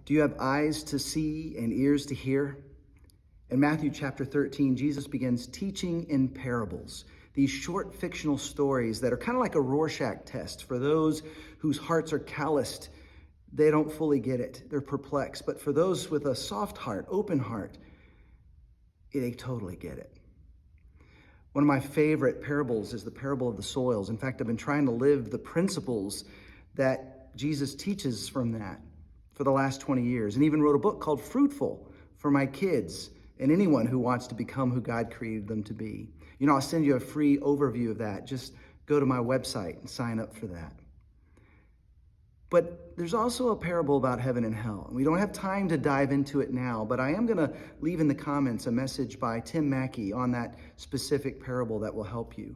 Do you have eyes to see and ears to hear? In Matthew chapter 13, Jesus begins teaching in parables, these short fictional stories that are kind of like a Rorschach test for those whose hearts are calloused. They don't fully get it. They're perplexed. But for those with a soft heart, open heart, they totally get it. One of my favorite parables is the parable of the soils. In fact, I've been trying to live the principles that Jesus teaches from that for the last 20 years, and even wrote a book called Fruitful for my kids and anyone who wants to become who God created them to be. I'll send you a free overview of that. Just go to my website and sign up for that. But there's also a parable about heaven and hell. We don't have time to dive into it now, but I am going to leave in the comments a message by Tim Mackey on that specific parable that will help you.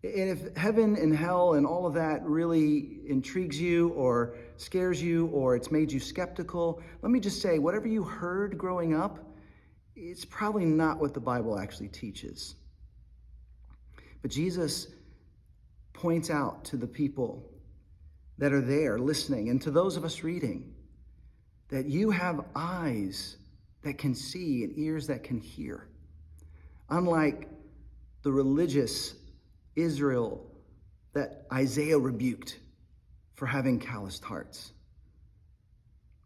And if heaven and hell and all of that really intrigues you or scares you or it's made you skeptical, let me just say, whatever you heard growing up, it's probably not what the Bible actually teaches. But Jesus points out to the people that are there listening, and to those of us reading, that you have eyes that can see and ears that can hear. Unlike the religious Israel that Isaiah rebuked for having calloused hearts.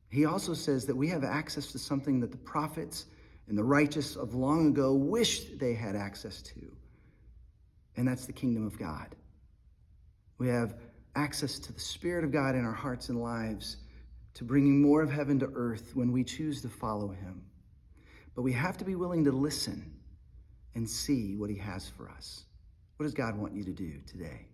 He also says that we have access to something that the prophets and the righteous of long ago wished they had access to, and that's the kingdom of God. We have access to the Spirit of God in our hearts and lives to bringing more of heaven to earth when we choose to follow him. But we have to be willing to listen and see what he has for us. What does God want you to do today?